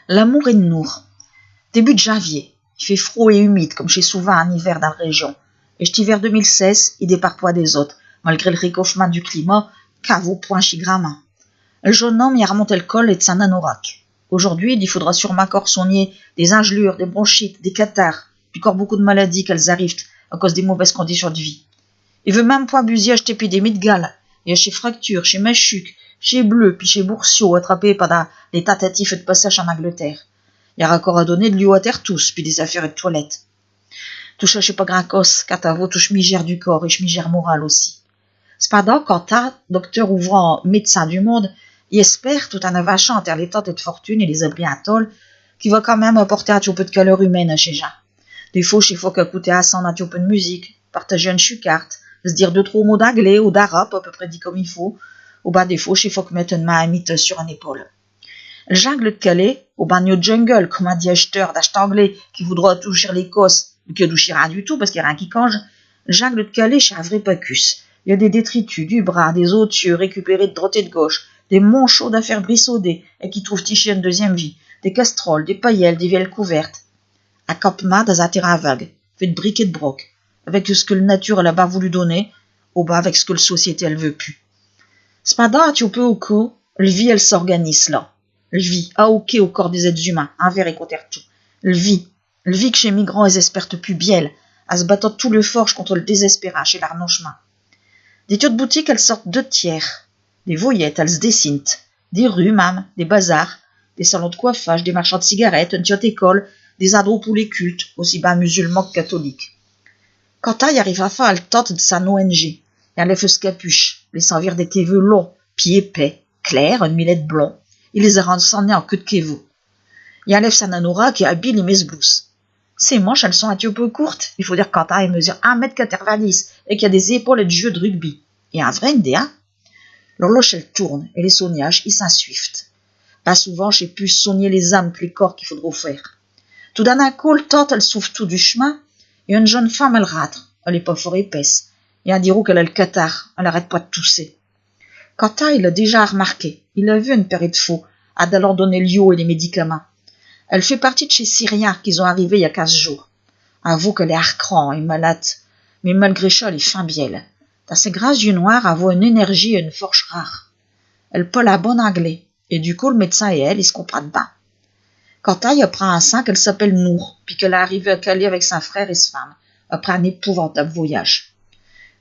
L'amour est de Nour. Début de janvier. Il fait froid et humide, comme chez souvent en hiver dans la région. Et cet hiver 2016, il départ pas des autres, malgré le réchauffement du climat, qu'à au point chigrama. Le jeune homme y a remonté le col et de son anorak. Aujourd'hui, il faudra sûrement encore soigner des engelures, des bronchites, des catarrhes, puis encore beaucoup de maladies qu'elles arrivent à cause des mauvaises conditions de vie. Il veut même pas abuser à cette épidémie de gale. Il y a chez Fracture, chez Machuc, chez Bleu, puis chez Boursiot, attrapés pendant les tentatives de passage en Angleterre. Il y a encore à donner de l'eau à terre tous, puis des affaires de toilette. Tout ça, je sais pas grand cause, catavo, touche migère du corps et migère morale aussi. Cependant, quand t'as, docteur ouvrant médecin du monde, il espère, tout en avachant en terre les tentes de fortune et les abris à tôle, qu'il va quand même apporter un petit peu de chaleur humaine à chez gens. Des fois, chez faut qu'écouter à son un petit peu de musique, partager une chucarte, se dire deux trois mots d'anglais ou d'arabe, à peu près dit comme il faut, ou bas des fois, chez faut que mettre une main amite sur une épaule. Le jungle de Calais, au bagno de jungle, comme un dit acheteur anglais qui voudra toucher l'Écosse, ou qui ne touche rien du tout parce qu'il y a rien qui cange, le jungle de Calais, c'est un vrai pacus. Il y a des détritus, du bras, des os de cieux récupérés de droite et de gauche, des manchots d'affaires brissodés et qui trouvent ticher une deuxième vie, des casseroles, des paillelles, des vielles couvertes. Un campement dans un terrain vague, fait de briques et de broc, avec ce que la nature elle a pas voulu donner, au bas avec ce que la société elle veut plus. Cependant, tu peux au coup, le vie elle s'organise là. Le vie, ok au corps des êtres humains, envers et contre tout. Le vie que chez migrants elles espèrent plus bielle, à se battre tout le forge contre le désespérant chez l'arnonchement. Des tiots de boutique elles sortent de tiers, des voyettes elles se dessinent, des rues même, des bazars, des salons de coiffage, des marchands de cigarettes, une tiote école, des endroits pour les cultes, aussi bien musulmans que catholiques. Quand il arrive à faire le tente de sa ONG, il enlève ce capuche, les s'envire des cheveux longs, pieds épais, clairs, une millette blond, il les a rensonnés en queue de kévo. Il enlève sa anorak et habille les mesblousses. Ses manches, elles sont un petit peu courtes. Il faut dire qu'en taille, il mesure 1,90 m et qu'il a des épaules et de jeu de rugby. Et un vrai NDA. L'horloge, elle tourne et les sonnages, ils s'ensuivent. Pas souvent, j'ai pu sonner les âmes que les corps qu'il faudra faire. Tout d'un coup, le tente, elle souffle tout du chemin et une jeune femme, elle rate. Elle est pas fort épaisse. Et un dirou qu'elle a le catarrhe. Elle arrête pas de tousser. Quanta, il l'a déjà remarqué. Il a vu une période de faux, à leur donner l'eau et les médicaments. Elle fait partie de chez Syriens qu'ils ont arrivé il y a 15 jours. Avoue qu'elle est arcran et malade, mais malgré ça, elle est fin bielle. Dans ses grands yeux noirs, elle voit une énergie et une force rare. Elle parle à bon anglais, et du coup, le médecin et elle, ils se comprennent pas. Quanta, il apprend un sang qu'elle s'appelle Nour, puis qu'elle est arrivée à Calais avec son frère et sa femme, après un épouvantable voyage.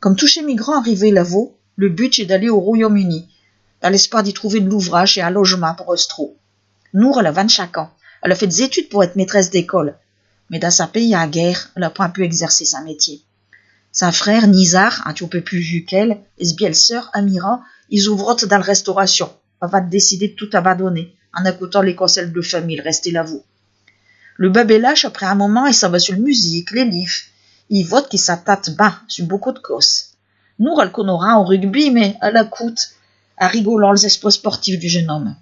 Comme tous ces migrants arrivés là-haut, le but est d'aller au Royaume-Uni, dans l'espoir d'y trouver de l'ouvrage et un logement pour Ostro. Nour, elle a 25 ans. Elle a fait des études pour être maîtresse d'école. Mais dans sa pays en guerre, elle n'a pas pu exercer son métier. Son frère, Nizar, un petit peu plus vieux qu'elle, et sa belle-sœur, Amira, ils ouvrent dans la restauration, avant de décider de tout abandonner, en écoutant les conseils de famille, rester là-haut. Le bébé lâche, après un moment, il s'en va sur la musique, les livres. Il vote qu'il s'attaque bas sur beaucoup de causes. Nour, elle connaît au rugby, mais elle écoute, en rigolant les espoirs sportifs du jeune homme.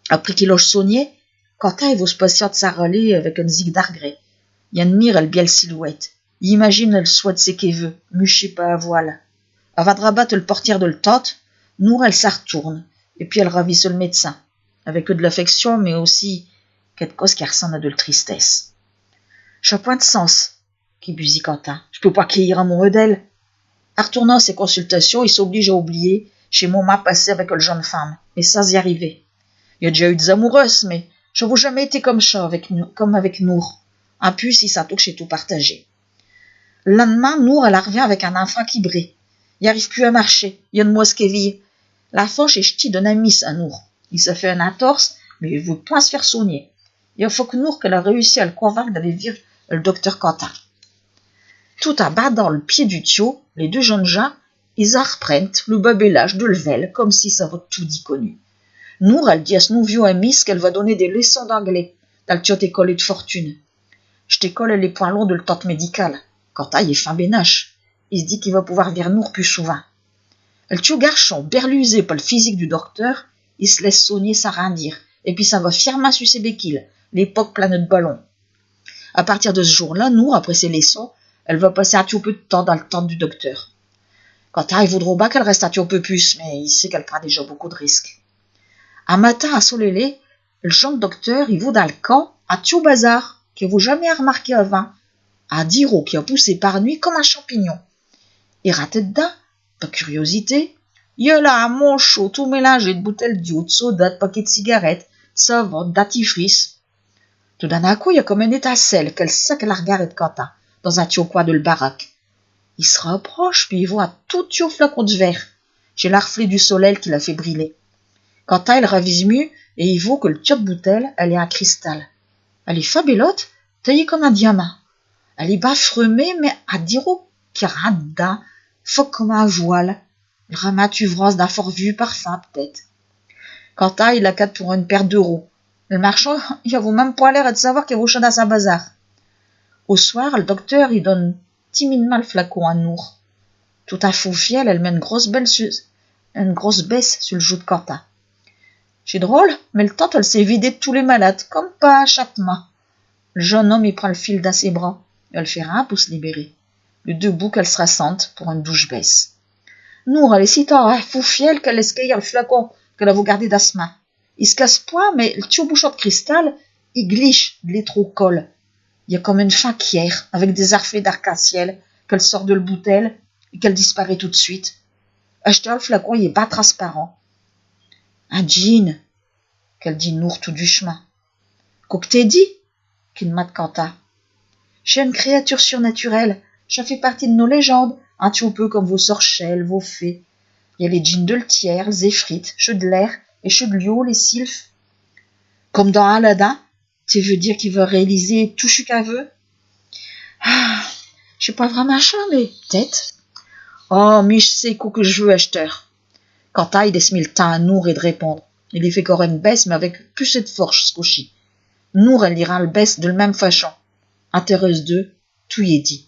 Après qu'il loge sonné, Quentin il va se passer de sa relais avec un zig d'argré. Il admire elle belle silhouette. Il imagine le soie de ses queveux, muché pas à voile. Avant de rabattre le portière de le tente, Nour elle s'en retourne, et puis elle ravisse le médecin, avec de l'affection, mais aussi quelque chose qui ressemble à de la tristesse. J'ai point de sens, qui busit Quentin. Je peux pas cueillir amoureux d'elle. En retournant à ses consultations, il s'oblige à oublier chez mon m'a passé avec une jeune femme, mais sans y arriver. Il y a déjà eu des amoureuses, mais je n'avais jamais été comme ça, comme avec Nour. En plus, il s'en touche et tout partagé. Le lendemain, Nour, elle revient avec un enfant qui brille. Il n'arrive plus à marcher. Il y a une mosquée. La fauche est ch'ti d'un ami à Nour. Il se fait un entorse, mais il ne veut pas se faire soigner. Il faut que Nour qu'elle a réussi à le convaincre d'aller vivre le docteur Quentin. Tout en bas dans le pied du tuyau, les deux jeunes gens, ils reprennent le babélage de level, comme si ça vaut tout dit connu. Nour, elle dit à ce nouveau ami qu'elle va donner des leçons d'anglais dans le tuyau école de fortune. Je t'école les points longs de le tente médical. Quentin, il est fin bénache. Il se dit qu'il va pouvoir dire Nour plus souvent. Le tuyau garçon, berlusé par le physique du docteur, il se laisse soigner sans rien dire, et puis ça va fièrement sur ses béquilles, l'époque pleine de ballons. À partir de ce jour-là, Nour, après ses leçons, elle va passer un petit peu de temps dans le tente du docteur. Quentin, il voudra pas qu'elle reste un petit peu plus, mais il sait qu'elle prend déjà beaucoup de risques. Un matin, à Soleillet, Le jeune docteur, il vaut dans le camp, à tout bazar, que vous jamais remarqué avant, à Diro qui a poussé par nuit comme un champignon. Il ratait dedans, par curiosité. Il y a là un mon chaud, tout mélangé de bouteilles d'eau, de soda, de paquets de cigarettes, de savon, de dentifrice. Tout d'un coup, il y a comme une étincelle, qu'elle sait qu'elle regarde de Quentin, dans un coin de le baraque. Il se rapproche, puis il voit tout au flacon de verre. J'ai la reflet du soleil qui l'a fait briller. Quentin, il ravise mieux, et il voit que le tube de bouteille, elle est un cristal. Elle est fabulote, taillée comme un diamant. Elle est bafremée, mais à Diro qui rate dedans, faut comme un voile. Le ramatuvrance d'un fort vieux parfum, peut-être. Quentin, il la cadre pour une paire d'euros. Le marchand, il vaut même pas l'air de savoir qu'il vaut cher dans sa bazar. Au soir, le docteur, il donne timidement le flacon à Nour. Tout à faux fiel, elle met une grosse baisse sur le joue de Quentin. C'est drôle, mais le temps, elle s'est vidée de tous les malades, comme pas à chaque mois. Le jeune homme, il prend le fil dans ses bras. Elle fait rien pour se libérer. Le debout qu'elle se rassente pour une douche baisse. Nour, elle est si tard, fou fiel qu'elle laisse cueillir le flacon qu'elle a vous gardé dans sa main. Il se casse point, mais le petit bouchon de cristal, il glisse de l'étro-colle. Il y a comme une faquière, avec des arflets d'arc-en-ciel, qu'elle sort de la bouteille et qu'elle disparaît tout de suite. Acheter le flacon, il est pas transparent. Un jean, qu'elle dit Nour tout du chemin. Qu'au que t'es dit, qu'il m'a de Quentin. J'ai une créature surnaturelle, ça fait partie de nos légendes, un petit peu comme vos sorchelles, vos fées. Il y a les djinns de l'tiers, les effrites, ceux de l'air, et ceux de l'eau, les sylphes. Comme dans Aladdin, tu veux dire qu'il veut réaliser tout ce qu'il veut? Ah, je sais pas vraiment ça, mais peut-être. Oh, mais je sais quoi que je veux, acheteur. Quentin, il laisse le temps à Nour et de répondre. Il lui fait encore une baisse, mais avec plus de force, ce cochi. Nour, elle lira le baisse de la même façon. Intérieuse d'eux, tout y est dit.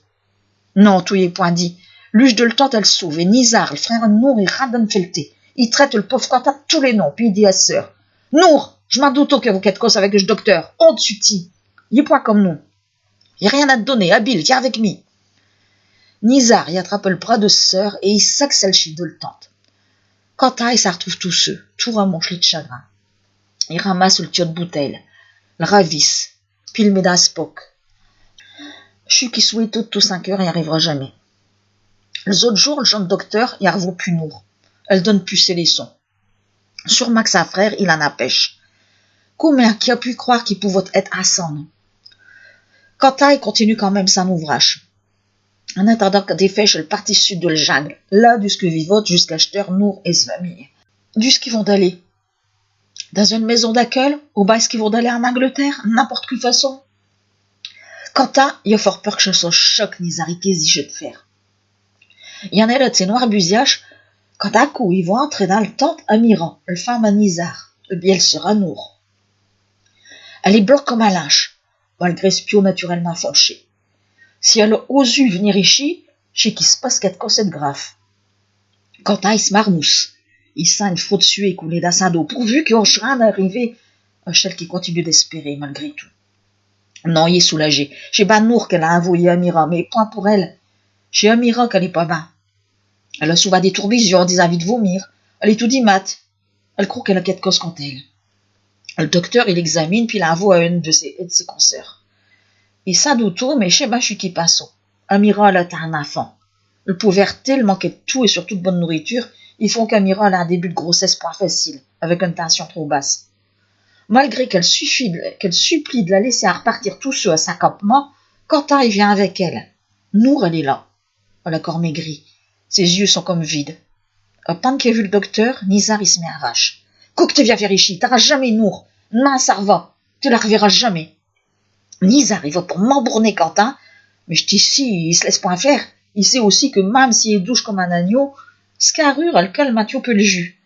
Non, tout y est point dit. Luge de le temps, elle sauve, et Nizar, le frère de Nour, il radonne felté. Il traite le pauvre Quentin de tous les noms, puis il dit à sa sœur. Nour, je m'en doute que vous êtes cause avec le docteur. On dessus il est point comme nous. Il n'y a rien à te donner, habile, viens avec moi. Nizar, il attrape le bras de sa sœur, et il s'accelle chez de le tente. Quentin, il s'en retrouve tous ceux, tout remonché de chagrin. Il ramasse le tuyau de bouteille, le ravisse, puis le met dans Spock. Je suis qui souhaite tout 5 heures, il n'y arrivera jamais. Les autres jours, le jeune docteur, il revoit plus Nour. Elle donne plus ses leçons. Sûrement que sa frère, il en empêche. Comment qui a pu croire qu'il pouvait être Hassan? Quentin, il continue quand même son ouvrage. En attendant que des fêches le parti sud de le jungle, là, d'où ce que vivent jusqu'à acheter Nour et sa famille. D'où ce qu'ils vont d'aller? Dans une maison d'accueil? Ou bien est-ce qu'ils vont d'aller en Angleterre? N'importe quelle façon. Quentin, il a fort peur que ce soit choc ni zariqués y de fer. Il y en a là de ces noirs busiaches, quand à coup ils vont entrer dans le tente Amiran, le femme à Nizar, le biel sera Nour. Elle est blanche comme un lynche, malgré ce piot naturellement fauché. Si elle osu venir ici, je sais qu'il se passe quelque chose de grave. Quentin, il se marmousse. Il sent une fraude suée couler dans sa dos, pourvu qu'il n'y ait rien d'arriver à celle qui continue d'espérer, malgré tout. Non, il est soulagé. Chez Nour qu'elle a envoyé Amira, mais point pour elle. Chez Amira qu'elle est pas bien. Elle a souvent des tourbillons, des envies de vomir. Elle est tout dit mat. Elle croit qu'elle a quelque chose contre elle. Le docteur, il examine, puis il envoie à une de ses consoeurs. Il s'en doute tout, mais chez je suis qui passe. Amira, elle a un enfant. Le pauvreté, le manquait de tout et surtout de bonne nourriture, ils font qu'Amira a un début de grossesse point facile, avec une tension trop basse. Malgré qu'elle supplie de la laisser repartir tous ceux à son campement, Quentin il vient avec elle. Nour, elle est là. Elle a corps maigri. Ses yeux sont comme vides. À peine qu'il a vu le docteur, Nizar il se met à rage. Qu'est-ce que tu viens faire ici? T'auras jamais Nour. Non, ça va. Tu la reverras jamais. Nizar, il va pour m'embourner Quentin, mais je dis si, il se laisse point faire. Il sait aussi que même s'il est douche comme un agneau, ce carrure, elle calme Mathieu peu le jus.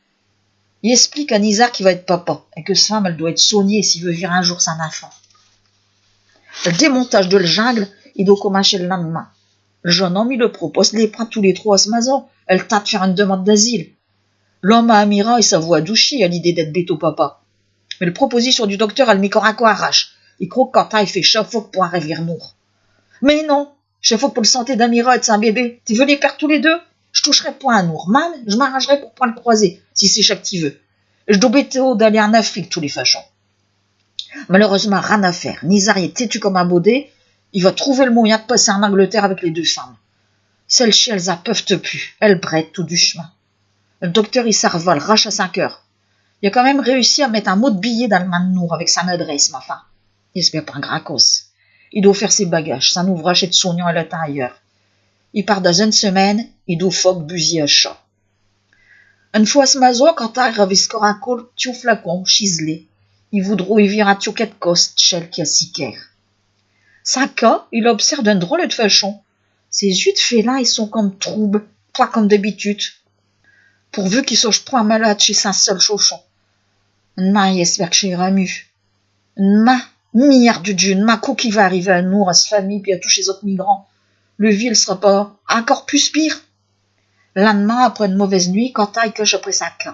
Il explique à Nizar qu'il va être papa, et que sa femme, elle doit être soignée s'il veut vivre un jour son enfant. Le démontage de la jungle, il doit commencer le lendemain. Le jeune homme, il le propose de les prendre tous les trois à ce maison. Elle tente de faire une demande d'asile. L'homme à Amira, il s'avoue doucher à l'idée d'être bête au papa. Mais la proposition du docteur, elle m'y à quoi arrache. Il croit que Quentin, il fait chaque fois pour arriver Nour. Mais non, chaque fois pour le santé d'Amira et de son bébé. Tu veux les perdre tous les deux? Je toucherai point à Nour. Même, je m'arrangerai pour point le croiser, si c'est chaque tu veux. Je dois bêter d'aller en Afrique, tous les fachons. Malheureusement, rien à faire. Nizar est têtu comme un baudet. Il va trouver le moyen de passer en Angleterre avec les deux femmes. Celles-ci, elles peuvent plus. Elles brettent tout du chemin. Le docteur, il s'arvole, rache à 5 heures. Il a quand même réussi à mettre un mot de billet dans le main de Nour avec son adresse, ma femme. Il se met pas un gracos. Il doit faire ses bagages, son ouvrage et de soignant et le temps ailleurs. Il part dans une semaine, il doit foc busier à chat. Une fois à ce maison, quand il avait score un col, tiu flacon, chiselé. Il voudrait y vire un tiu de coste, chel qui a siquer. Saka, il observe d'un drôle de façon. Ses yeux de félin, ils sont comme troubles, pas comme d'habitude. Pourvu qu'il soit point malade chez sa seul chauchon. N'ma, il espère que j'ai ramu. N'ma, milliard de Dieu, n'ma, quoi qui va arriver à nous, à sa famille, puis à tous ces autres migrants. Le ville sera pas encore plus pire. Lendemain, après une mauvaise nuit, quand il coche après sa queue.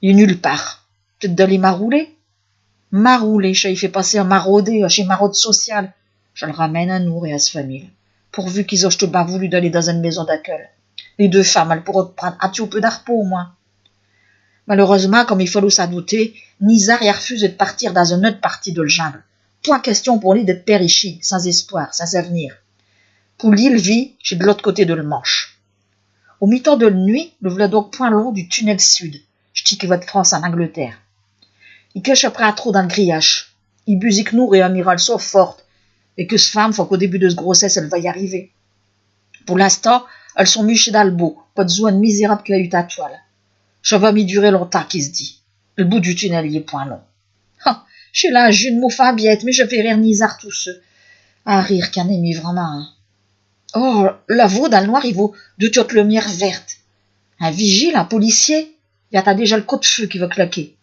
Il est nulle part. Peut-être d'aller marouler. Marouler, il fait passer un maraudé chez maraude sociale. Je le ramène à Nour et à sa famille. Pourvu qu'ils ont pas voulu d'aller dans une maison d'accueil. Les deux femmes, elles pourraient prendre un petit peu d'arpeau au moins. Malheureusement, comme il fallait s'en douter, Nizar a refusé de partir dans une autre partie de le jungle. Point question pour lui d'être père ici, sans espoir, sans avenir. Pour lui, il vit chez de l'autre côté de le Manche. Au mi-temps de la nuit, le voilà donc point long du tunnel sud. Je dis qu'il va de France en Angleterre. Il cache après un trou dans le grillage. Il busille que Nour et Amiral sont fortes, et que ce femme, faut qu'au début de ce grossesse, elle va y arriver. Pour l'instant, elles sont muchées dans le beau, pas de zone misérable qu'il y a eu ta toile. Ça va m'y durer longtemps, qui se dit. Le bout du tunnel, il est point long. Ah, je suis là, j'ai une mouffe à biette, mais je fais rire Nizar tous ceux. À rire qu'un ami vraiment, hein. Oh, la veau dans le noir, il vaut deux tiottes lumière verte. Un vigile, un policier, il y a déjà le coup de feu qui va claquer.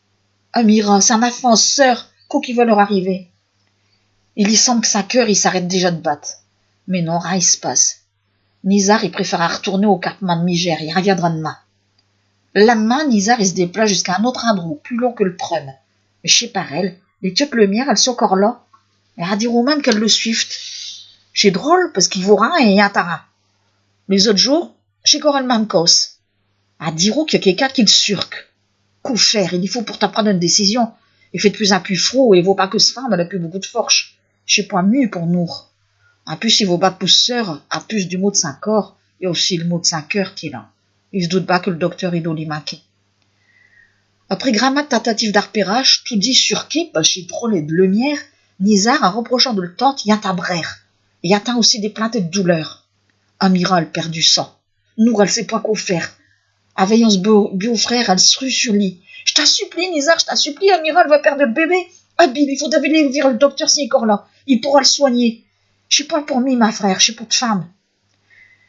Amira, c'est un offenseur, quoi qui va leur arriver. Il y semble que sa cœur, il s'arrête déjà de battre. Mais non, rien il se passe. Nizar, il préfère retourner au campement de Migère, il reviendra demain. Le lendemain, Nizar, il se déplace jusqu'à un autre endroit, plus long que le prême. Mais chez par elle, les tiottes lumière, elles sont encore là. Et elle diront même qu'elles le suivent. C'est drôle, parce qu'il vaut rien et il y a un tarin. Les autres jours, chez Coral Mancos. Elle diront qu'il y a quelqu'un qui le surque. Qu'au faire, il faut pour prendre une décision. Il fait de plus en plus froid et il vaut pas que ce femme, elle a plus beaucoup de force. Je sais pas mieux pour nous. En plus, il vaut pas pousseur, à plus du mot de son corps, il y a aussi le mot de son cœur qui est là. Il se doute pas que le docteur, il doit l'y manquer. Après grammat de tentative d'arpérage, tout dit surqué, parce qu'il trôlait de lumière, Nizar, en reprochant de le tente, y atabrère. Et y atteint aussi des plaintes de douleur. Amiral perd du sang. Nour, elle sait pas quoi faire. En veillant ce beau-frère, elle se rue sur lui. Je t'en supplie, Nizar, je t'en supplie, Amiral va perdre le bébé. Habile, il faut aller vers le docteur s'il est encore là. Il pourra le soigner. Je suis pas pour lui, ma frère, je suis pour de femme.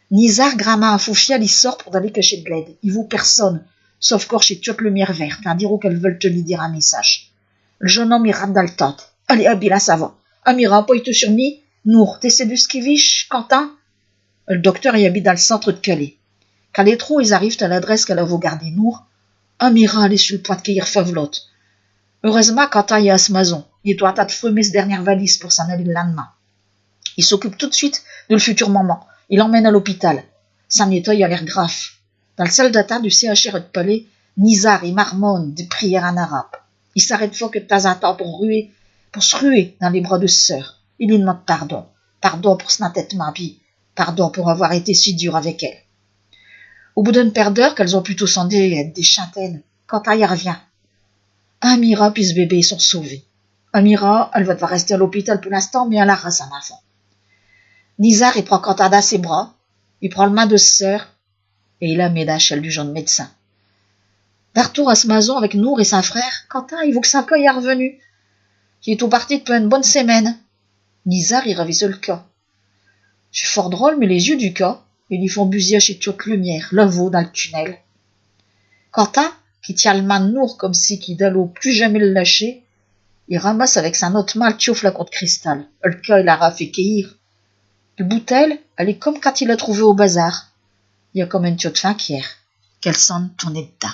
Nizar, gramma à Foufial, il sort pour aller cacher de l'aide. Il vaut personne, sauf corps chez Tiotte Lumière Verte, un diront qu'elles veulent te lui dire un message. Le jeune homme, il rate dans le tente. Allez, Habile, ça va. Amira, pas te sur mi. Nour, t'essaies du skiviche, Quentin? Le docteur y habite dans le centre de Calais. Quand les trous, ils arrivent à l'adresse qu'elle a vous garder Nour, Amira, elle est sur le point de cueillir favlotte. Heureusement, Quentin y est à ce maison. Il doit de fumer ses dernières valises pour s'en aller le lendemain. Il s'occupe tout de suite de le futur maman. Il l'emmène à l'hôpital. Son état, il a l'air grave. Dans le salle d'attente du CHR de Palais, Nizar, il marmonne des prières en arabe. Il s'arrête fort que de temps en temps pour se ruer dans les bras de sa sœur. Il lui demande pardon. Pardon pour son entêtement, puis pardon pour avoir été si dur avec elle. Au bout d'une paire d'heures, qu'elles ont plutôt sondé des châtaignes, quand elle revient. Amira puis ce bébé, ils sont sauvés. Amira, elle va devoir rester à l'hôpital pour l'instant, mais elle aura son enfant. Nizar, il prend Quentin dans ses bras, il prend le main de sa sœur, et il la met dans la chaise du jeune médecin. De retour à ce maison avec Nour et son frère, Quentin, il vaut que son cas y est revenu. Il est tout parti depuis une bonne semaine. Nizar, il ravise le cas. C'est fort drôle, mais les yeux du cas, ils lui font busiller chez toute lumière, le veau dans le tunnel. Quentin, qui tient le main de Nour comme si qu'il n'allait plus jamais le lâcher, il ramasse avec sa note mal le flacon de cristal. Le cas, il l'a fait cueillir. Le bouteille, elle est comme quand il l'a trouvé au bazar. Il y a comme une tiotte fin qu'elle sonne tourner dedans.